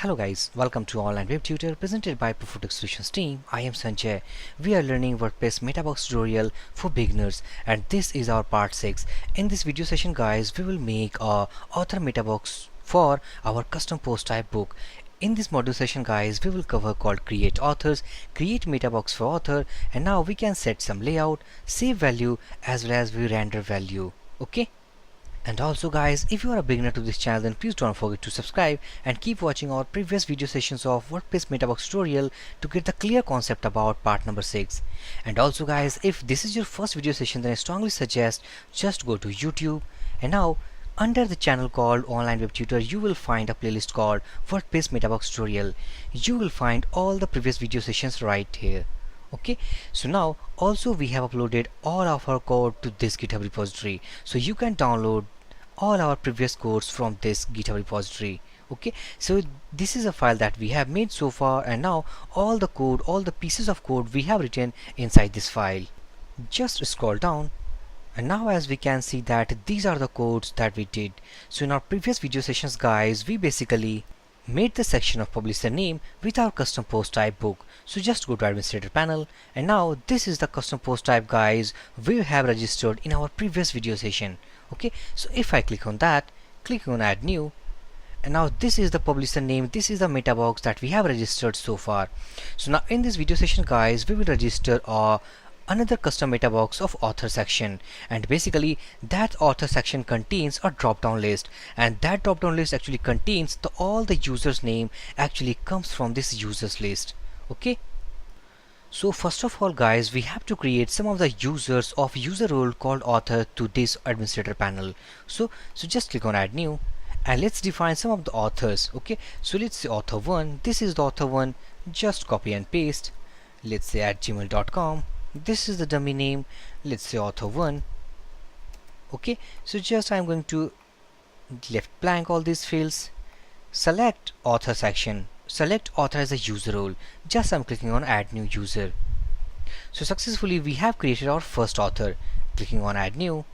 Hello guys, welcome to Online Web Tutor presented by profotech Solutions team. I am Sanjay. We are learning WordPress Metabox tutorial for beginners and this is our part 6. In this video session guys, we will make a author metabox for our custom post type book. In this module session guys, we will cover called create authors, create metabox for author, and now we can set some layout, save value as well as we render value. Okay? And also guys, if you are a beginner to this channel then please don't forget to subscribe and keep watching our previous video sessions of WordPress Metabox tutorial to get the clear concept about part number 6. And also guys, if this is your first video session then I strongly suggest just go to YouTube and now under the channel called Online Web Tutor you will find a playlist called WordPress Metabox tutorial. You will find all the previous video sessions right here. Okay, so now also we have uploaded all of our code to this GitHub repository, so you can download all our previous codes from this GitHub repository. Okay, so this is a file that we have made so far, and now all the code, all the pieces of code we have written inside this file. Just scroll down and now as we can see that these are the codes that we did. So in our previous video sessions guys, we basically made the section of publisher name with our custom post type book. So just go to administrator panel and now this is the custom post type guys we have registered in our previous video session. Okay, so if I click on that, click on add new, and now this is the publisher name, this is the meta box that we have registered so far. So now in this video session guys, we will register another custom meta box of author section, and basically that author section contains a drop down list, and that drop down list actually contains all the users name actually comes from this users list. Okay, so first of all guys, we have to create some of the users of user role called author to this administrator panel. So just click on add new and let's define some of the authors. Okay, so let's say author 1, this is the author 1, just copy and paste. Let's say at gmail.com, this is the dummy name, let's say author 1. Okay, so just I'm going to left blank all these fields, select author section, select author as a user role, just I'm clicking on add new user. So successfully we have created our first author. Clicking on add new,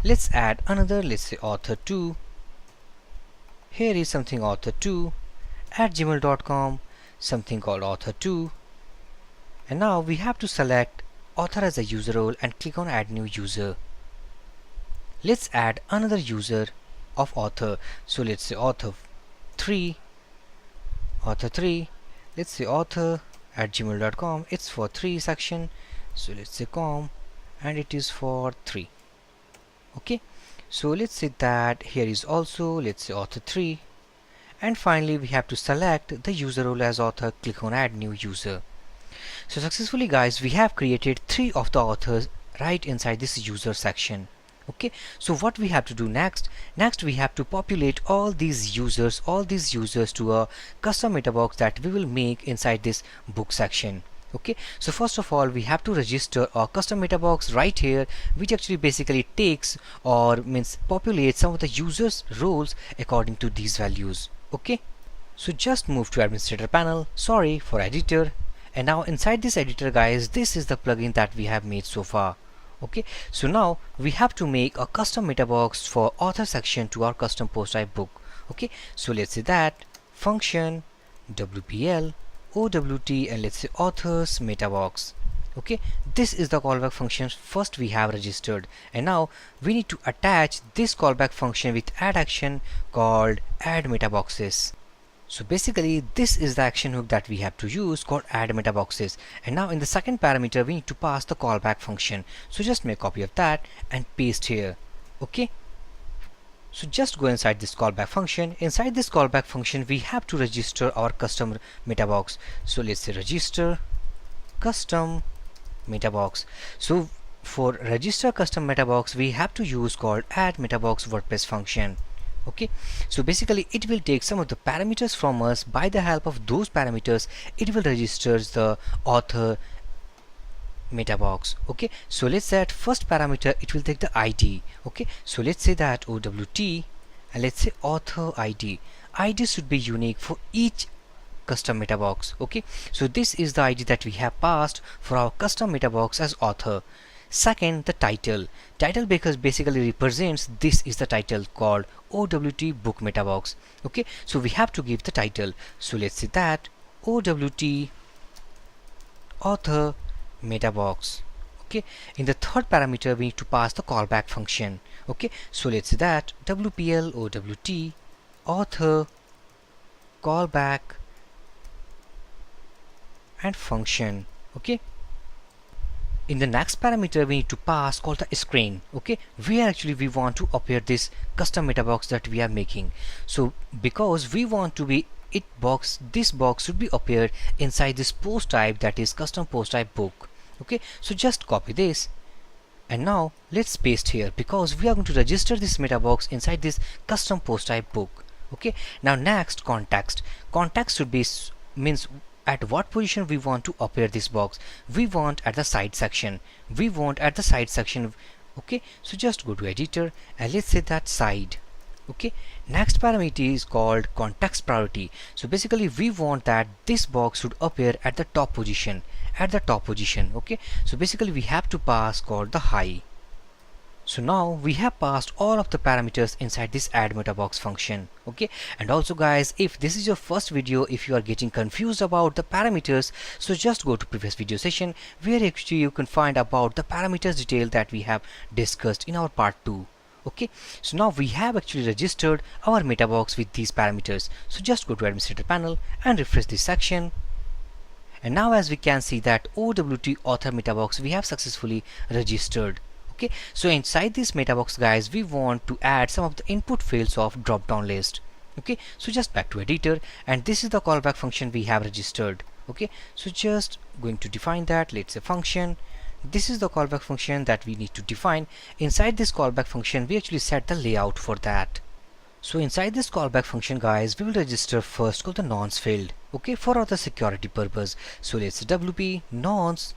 let's add another, let's say author 2. Here is something author 2 at gmail.com, something called author 2, and now we have to select author as a user role and click on add new user. Let's add another user of author, so let's say author 3, let's say author at gmail.com, it's for 3 section, so let's say com and it is for 3. Okay, so let's say that here is also, let's say author 3, and finally we have to select the user role as author, click on add new user. So successfully guys, we have created 3 of the authors right inside this user section. Okay, so what we have to do next we have to populate all these users to a custom meta box that we will make inside this book section. Okay, so first of all we have to register a custom meta box right here, which actually basically takes or means populates some of the users roles according to these values. Okay, so just move to administrator panel, sorry for editor, and now inside this editor guys, this is the plugin that we have made so far. Okay, so now we have to make a custom meta box for author section to our custom post type book. Okay, so let's say that function wpl owt and let's say authors meta box. Okay, this is the callback function first we have registered, and now we need to attach this callback function with add action called add meta boxes. So basically this is the action hook that we have to use called add meta boxes, and now in the second parameter we need to pass the callback function. So just make a copy of that and paste here. Okay, so just go inside this callback function. Inside this callback function we have to register our custom meta box. So let's say register custom meta box. So for register custom meta box we have to use called add meta box WordPress function. Okay, so basically it will take some of the parameters from us. By the help of those parameters it will register the author meta box. Okay, so let's say at first parameter it will take the ID. Okay, so let's say that owt and let's say author ID should be unique for each custom meta box. Okay, so this is the ID that we have passed for our custom meta box as author. Second, the title. Title because basically represents this is the title called OWT book metabox. Okay, so we have to give the title. So let's say that OWT author metabox. Okay, in the third parameter we need to pass the callback function. Okay, so let's say that WPL OWT author callback and function. Okay, in the next parameter we need to pass called the screen. Okay, where actually we want to appear this custom metabox that we are making. So because we want to be this box should be appeared inside this post type, that is custom post type book. Okay, so just copy this and now let's paste here because we are going to register this metabox inside this custom post type book. Okay, now next, context should be means at what position we want to appear this box. We want at the side section. Okay, so just go to editor and let's say that side. Okay, next parameter is called context priority. So basically we want that this box should appear at the top position. Okay, so basically we have to pass called the high. So now we have passed all of the parameters inside this add metabox function. Okay, and also guys, if this is your first video, if you are getting confused about the parameters, so just go to previous video session where actually you can find about the parameters detail that we have discussed in our part 2. Okay, so now we have actually registered our metabox with these parameters. So just go to administrator panel and refresh this section. And now as we can see that OWT author metabox we have successfully registered. Okay, so inside this metabox guys, we want to add some of the input fields of drop down list. Okay, so just back to editor and this is the callback function we have registered. Okay, so just going to define that, let's say function. This is the callback function that we need to define. Inside this callback function we actually set the layout for that. So inside this callback function guys, we will register first called the nonce field. Okay, for other security purpose. So let's say WP nonce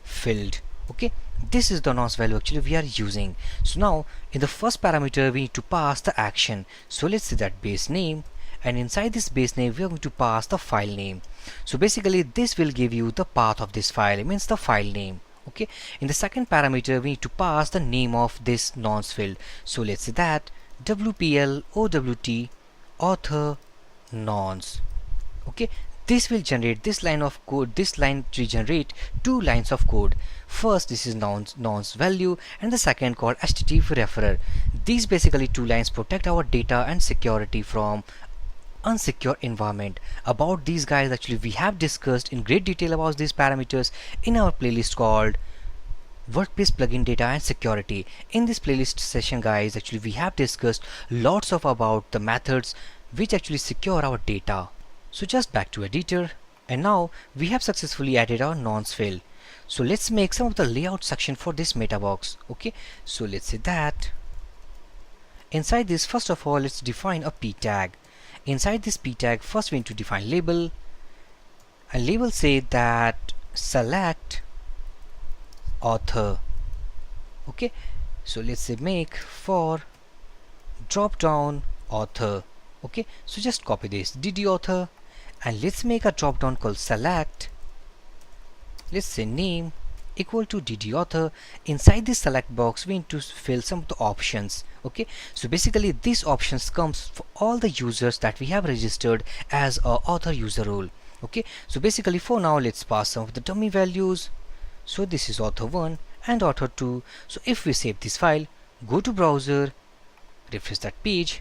field. Okay, this is the nonce value actually we are using. So now in the first parameter we need to pass the action. So let's say that base name, and inside this base name we are going to pass the file name. So basically this will give you the path of this file, it means the file name. Okay, in the second parameter we need to pass the name of this nonce field. So let's say that WPL OWT author nonce. Okay, this will generate this line of code. This line will generate 2 lines of code. First, this is nonce value, and the second called HTTP referrer. These basically 2 lines protect our data and security from unsecure environment. About these guys actually we have discussed in great detail about these parameters in our playlist called WordPress plugin data and security. In this playlist session guys, actually we have discussed lots of about the methods which actually secure our data. So just back to editor, and now we have successfully added our nonce field. So let's make some of the layout section for this metabox. Okay, so let's say that inside this, first of all let's define a p tag. Inside this p tag first we need to define label, and label say that select author. Okay, so let's say make for drop down author. Okay, so just copy this dd author and let's make a drop down called select. Let's say name equal to dd author. Inside this select box we need to fill some of the options. Okay, so basically these options comes for all the users that we have registered as a author user role. Okay, so basically for now let's pass some of the dummy values. So this is author 1 and author 2. So if we save this file, go to browser, refresh that page,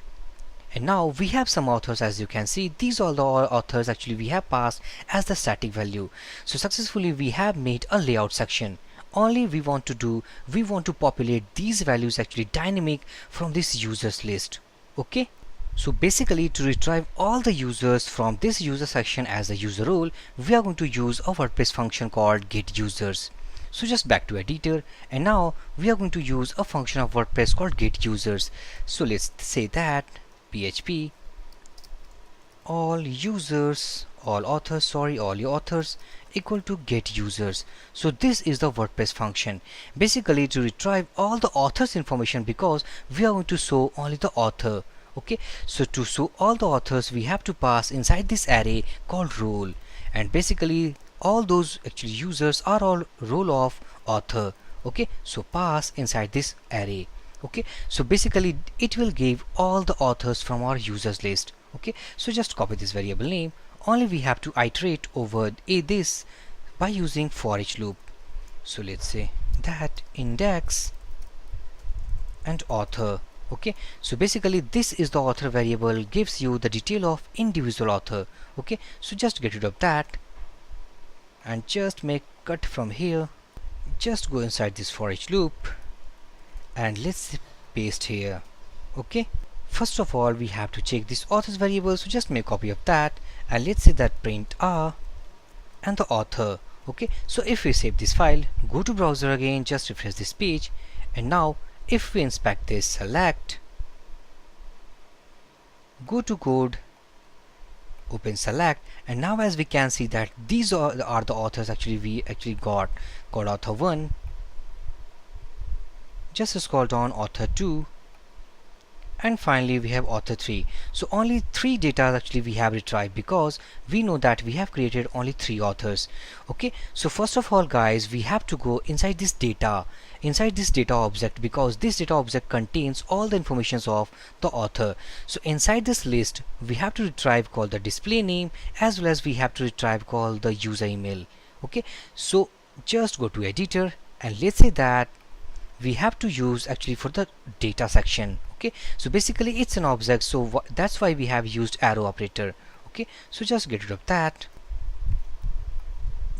and now we have some authors. As you can see, these are the authors actually we have passed as the static value. So successfully we have made a layout section. Only we want to populate these values actually dynamic from this users list. Okay, so basically to retrieve all the users from this user section as a user role, we are going to use a WordPress function called get users. So just back to editor, and now we are going to use a function of WordPress called get users. So let's say that PHP all your authors equal to get users. So this is the WordPress function basically to retrieve all the authors information, because we are going to show only the author. Okay, so to show all the authors we have to pass inside this array called role, and basically all those actually users are all role of author. Okay, so pass inside this array. Okay, so basically it will give all the authors from our users list. Okay, so just copy this variable name. Only we have to iterate over this by using for each loop. So let's say that index and author. Okay, so basically this is the author variable, gives you the detail of individual author. Okay, so just get rid of that and just make cut from here. Just go inside this for each loop and let's paste here. Okay, first of all we have to check this authors variable, so just make copy of that and let's say that print r and the author. Okay, so if we save this file, go to browser again, just refresh this page, and now if we inspect this, select, go to code, open select, and now as we can see that these are the authors we got author 1, just scroll down author 2, and finally we have author 3. So only 3 data we have retrieved because we know that we have created only 3 authors. Okay, so first of all guys, we have to go inside this data object, because this data object contains all the informations of the author. So inside this list we have to retrieve called the display name, as well as we have to retrieve called the user email. Okay, so just go to editor and let's say that we have to use for the data section. Okay, so basically it's an object, so that's why we have used arrow operator. Okay, so just get rid of that,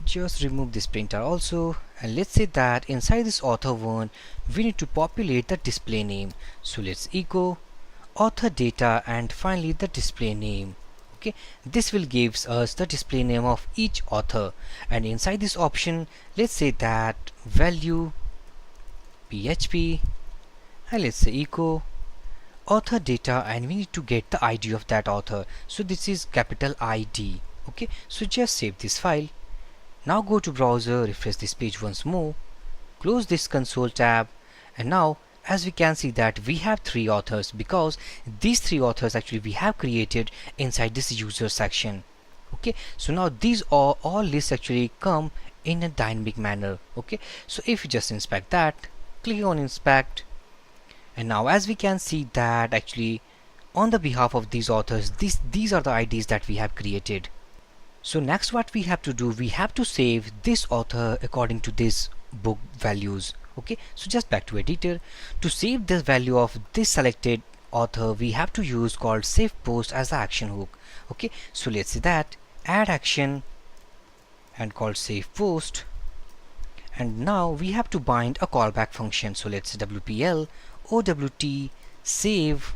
just remove this printer also, and let's say that inside this author 1 we need to populate the display name. So let's echo author data and finally the display name. Okay, this will gives us the display name of each author, and inside this option let's say that value PHP, and let's say echo author data, and we need to get the ID of that author, so this is capital ID. Okay, so just save this file. Now go to browser, refresh this page once more, close this console tab, and now as we can see that we have 3 authors, because these 3 authors we have created inside this user section. Okay, so now these are all lists come in a dynamic manner. Okay, so if you just inspect that, click on inspect, and now as we can see that on the behalf of these authors, these are the IDs that we have created. So next what we have to do, we have to save this author according to this book values. Okay, so just back to editor. To save the value of this selected author, we have to use called save post as the action hook. Okay, so let's say that add action and called save post, and now we have to bind a callback function. So let's say wpl owt save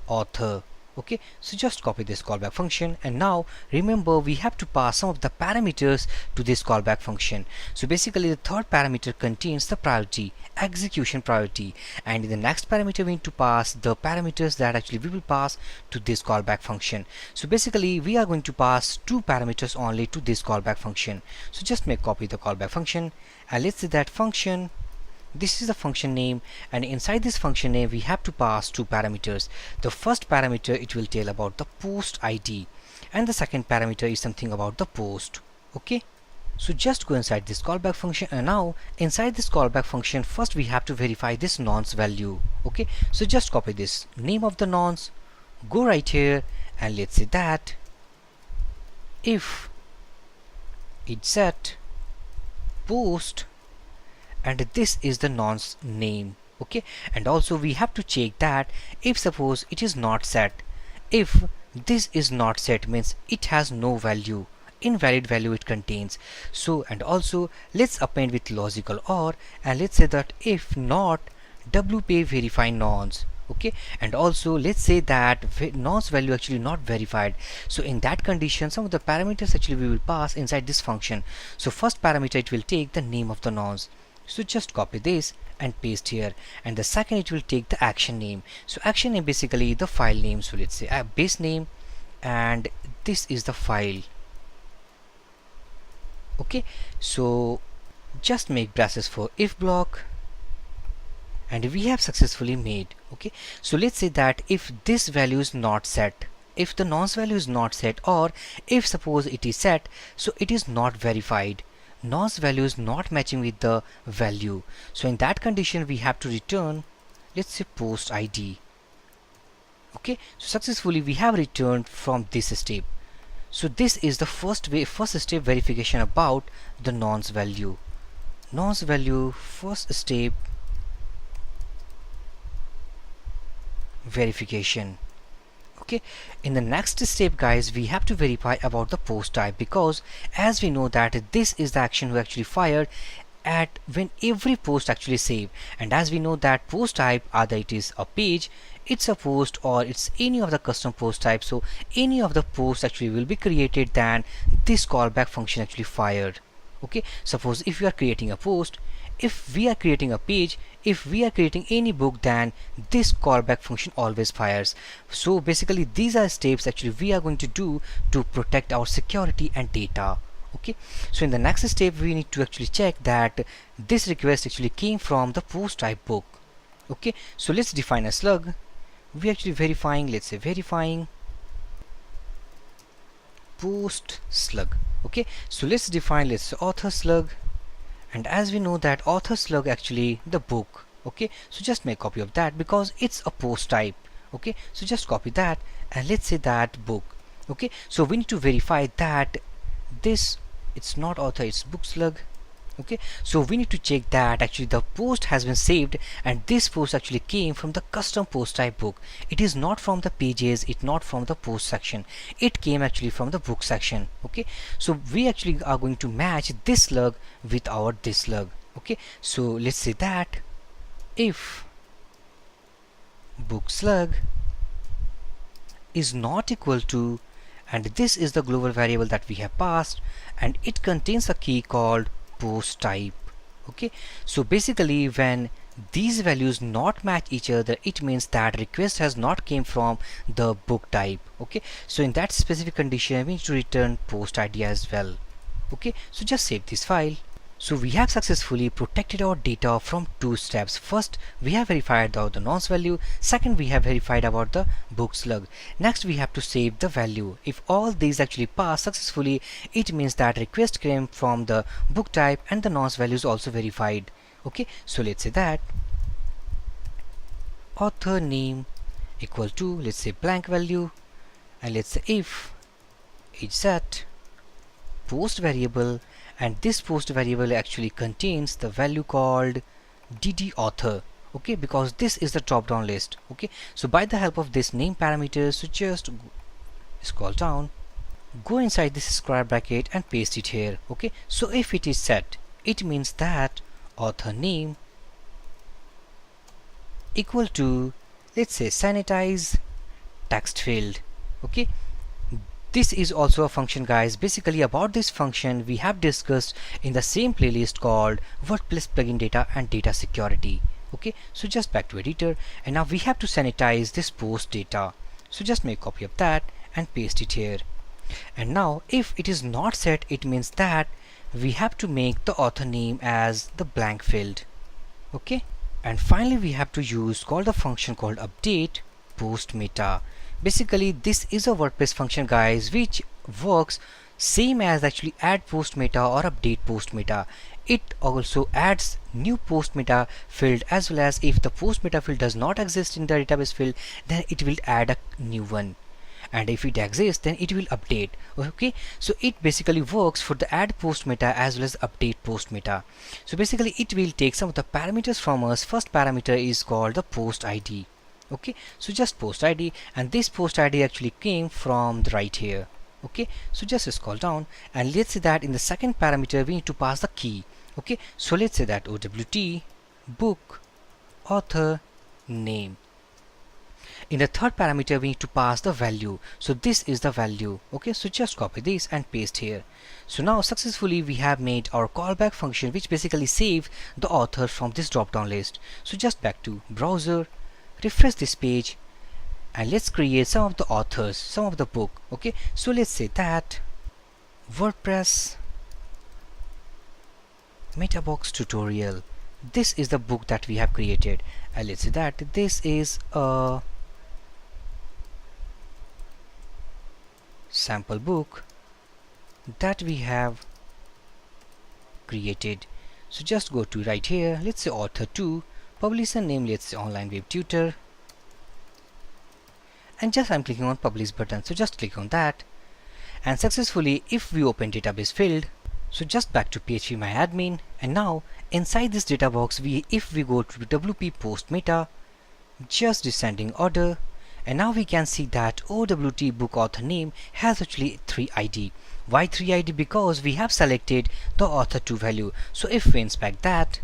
author. Okay, so just copy this callback function, and now remember we have to pass some of the parameters to this callback function. So basically the third parameter contains the priority, execution priority, and in the next parameter we need to pass the parameters that we will pass to this callback function. So basically we are going to pass 2 parameters only to this callback function. So just make copy the callback function, and let's say that function, this is the function name, and inside this function name we have to pass 2 parameters. The first parameter, it will tell about the post ID, and the second parameter is something about the post. Okay, so just go inside this callback function, and now inside this callback function first we have to verify this nonce value. Okay, so just copy this name of the nonce, go right here, and let's say that if it's set post, and this is the nonce name. Okay, and also we have to check that if suppose it is not set, if this is not set means it has no value, invalid value it contains. So and also let's append with logical or, and let's say that if not wp verify nonce. Okay, and also let's say that nonce value not verified. So in that condition some of the parameters we will pass inside this function. So first parameter, it will take the name of the nonce. So just copy this and paste here, and the second it will take the action name. So action name basically the file name. So let's say base name, and this is the file. Okay, so just make braces for if block, and we have successfully made. Okay, so let's say that if this value is not set, if the nonce value is not set, or if suppose it is set, so it is not verified. nonce value is not matching with the value. So in that condition we have to return, let's say, post id. Okay, so successfully we have returned from this step. So this is the first step verification about the nonce value. Nonce value, first step verification. Okay, in the next step guys, we have to verify about the post type, because as we know that this is the action we actually fired at when every post actually save, and as we know that post type, either it is a page, it's a post, or it's any of the custom post type. So any of the posts actually will be created, then this callback function actually fired. Okay, suppose if you are creating a post, if we are creating a page, if we are creating any book, then this callback function always fires. So basically these are steps actually we are going to do to protect our security and data. Okay, so in the next step we need to actually check that this request actually came from the post type book. Okay, so let's define a slug. We actually verifying, let's say verifying post slug. Okay, so let's define, let's say author slug, and as we know that author slug actually the book. Okay, so just make copy of that because it's a post type. Okay, so just copy that and let's say that book. Okay, so we need to verify that this, it's not author, it's book slug. Okay, so we need to check that actually the post has been saved, and this post actually came from the custom post type book. It is not from the pages, it not from the post section, it came actually from the book section. Okay, so we actually are going to match this slug with our this slug. Okay, so let's say that if book slug is not equal to, and this is the global variable that we have passed, and it contains a key called post type. Okay, so basically when these values not match each other, it means that request has not came from the book type. Okay, so in that specific condition we need to return post id as well. Okay, so just save this file. So we have successfully protected our data from two steps. First, we have verified the nonce value. Second, we have verified about the book slug. Next, we have to save the value. If all these actually pass successfully, it means that request came from the book type and the nonce value is also verified. Okay, so let's say that author name equal to, let's say blank value, and let's say if age set post variable, and this post variable actually contains the value called dd author. Okay, because this is the drop down list. Okay, so by the help of this name parameter, so just scroll down, go inside this square bracket and paste it here. Okay, so if it is set, it means that author name equal to, let's say sanitize text field. Okay, this is also a function guys. Basically about this function we have discussed in the same playlist called Wordpress plugin data and data security. Okay, so just back to editor, and now we have to sanitize this post data. So just make copy of that and paste it here. And now if it is not set, it means that we have to make the author name as the blank field. Okay, and finally we have to use the function called update post meta. Basically this is a WordPress function guys, which works same as actually add post meta or update post meta. It also adds new post meta field, as well as if the post meta field does not exist in the database field, then it will add a new one, and if it exists then it will update. Okay, so it basically works for the add post meta as well as update post meta. So basically it will take some of the parameters from us. First parameter is called the post id. Okay, so just post id, and this post id actually came from the right here. Okay, so just scroll down, and let's say that in the second parameter we need to pass the key. Okay, so let's say that OWT book author name. In the third parameter we need to pass the value, so this is the value. Okay, so just copy this and paste here. So now successfully we have made our callback function, which basically save the author from this drop down list. So just back to browser, refresh this page, and let's create some of the authors, some of the book. Okay, so let's say that WordPress Metabox tutorial, this is the book that we have created, and let's say that this is a sample book that we have created. So just go to right here, let's say author 2, publisher name, let's say online web tutor, and just I'm clicking on publish button, so just click on that, and successfully if we open database field, so just back to phpMyAdmin, and now inside this data box if we go to wp post meta, just descending order, and now we can see that OWT book author name has actually 3 ID. Why 3 ID? Because we have selected the author 2 value. So if we inspect that,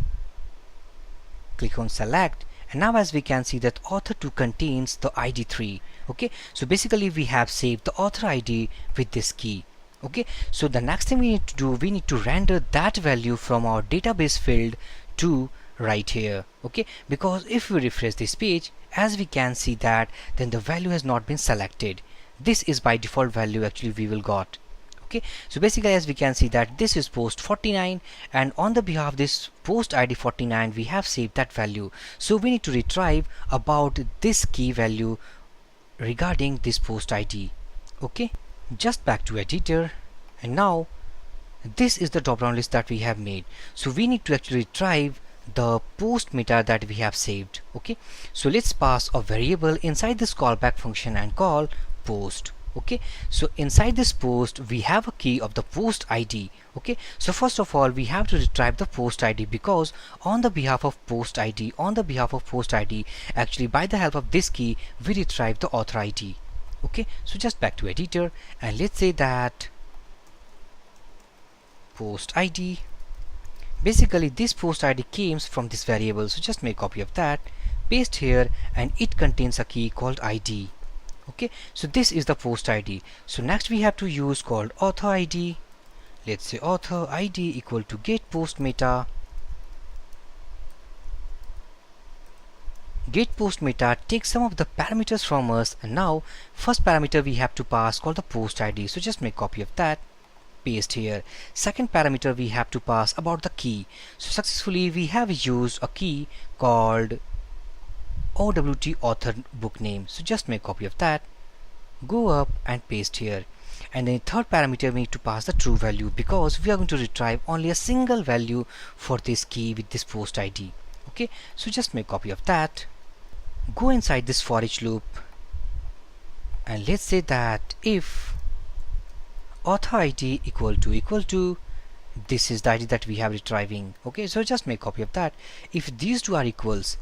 click on select, and now as we can see that author 2 contains the ID 3. Okay, so basically we have saved the author ID with this key. Okay, so the next thing we need to do, we need to render that value from our database field to right here. Okay, because if we refresh this page, as we can see that then the value has not been selected. This is by default value actually we will got. Okay, so basically as we can see that this is post 49, and on the behalf of this post ID 49 we have saved that value. So we need to retrieve about this key value regarding this post ID. Okay, just back to editor, and now this is the drop down list that we have made. So we need to actually retrieve the post meta that we have saved. Okay, so let's pass a variable inside this callback function and call post. Okay, so inside this post we have a key of the post ID. Okay, so first of all we have to retrieve the post ID, because on the behalf of post ID, actually by the help of this key we retrieve the author ID. Okay, so just back to editor, and let's say that post ID, basically this post ID came from this variable, so just make copy of that, paste here, and it contains a key called ID. Okay, so this is the post ID. So next we have to use called author ID. Let's say author ID equal to get post meta. Get post meta takes some of the parameters from us, and now first parameter we have to pass called the post ID, so just make copy of that, paste here. Second parameter we have to pass about the key, so successfully we have used a key called OWT author book name, so just make copy of that, go up and paste here. And then third parameter we need to pass the true value, because we are going to retrieve only a single value for this key with this post ID. Okay, so just make copy of that, go inside this for each loop, and let's say that if author ID equal to this is the ID that we have retrieving. Okay, so just make copy of that. If these two are equals,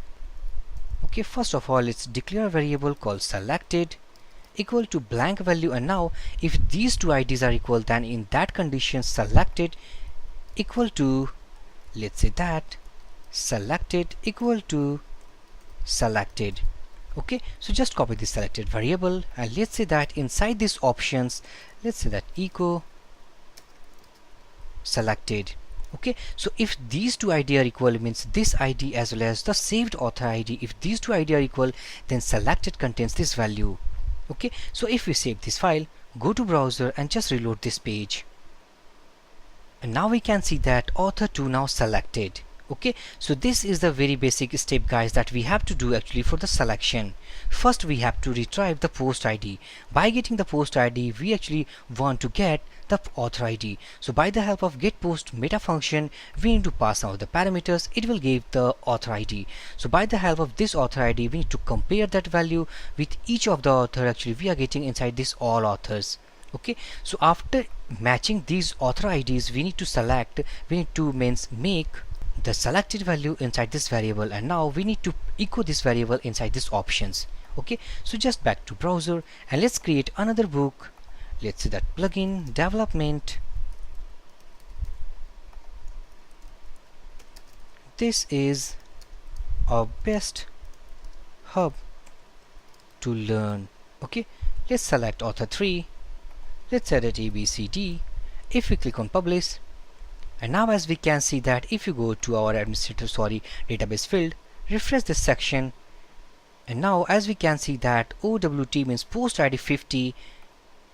okay, first of all let's declare a variable called selected equal to blank value, and now if these two IDs are equal, then in that condition selected equal to, let's say that selected equal to selected. Okay, so just copy this selected variable, and let's say that inside these options, let's say that echo selected. Okay, so if these two ID are equal, means this ID as well as the saved author ID, if these two ID are equal, then selected contains this value. Okay, so if we save this file, go to browser and just reload this page, and now we can see that author 2 now selected. Okay, so this is the very basic step guys that we have to do actually for the selection. First we have to retrieve the post ID. By getting the post ID we actually want to get the author ID. So by the help of get post meta function we need to pass out the parameters, it will give the author ID. So by the help of this author ID we need to compare that value with each of the author actually we are getting inside this all authors. Okay, so after matching these author IDs we need to make the selected value inside this variable, and now we need to echo this variable inside this options. Okay, so just back to browser and let's create another book. Let's say that plugin development. This is our best hub to learn. Okay, let's select author 3, let's set it ABCD. If we click on publish, and now as we can see that if you go to our database field, refresh this section, and now as we can see that OWT means post ID 50,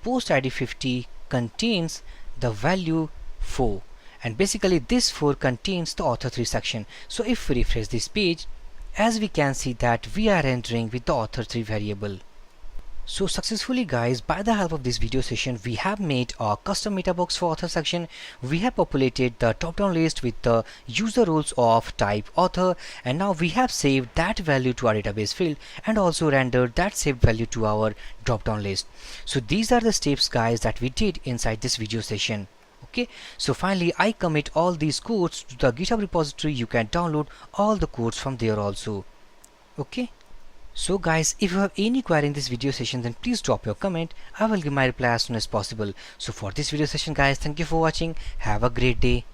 post ID 50 contains the value 4, and basically this 4 contains the author 3 section. So if we refresh this page, as we can see that we are entering with the author 3 variable. So successfully guys, by the help of this video session, we have made a custom meta box for author section. We have populated the top down list with the user roles of type author, and now we have saved that value to our database field and also rendered that saved value to our drop down list. So these are the steps guys that we did inside this video session. Okay, so finally I commit all these codes to the GitHub repository. You can download all the codes from there also. Okay. So guys, if you have any query in this video session, then please drop your comment. I will give my reply as soon as possible. So for this video session guys, thank you for watching. Have a great day.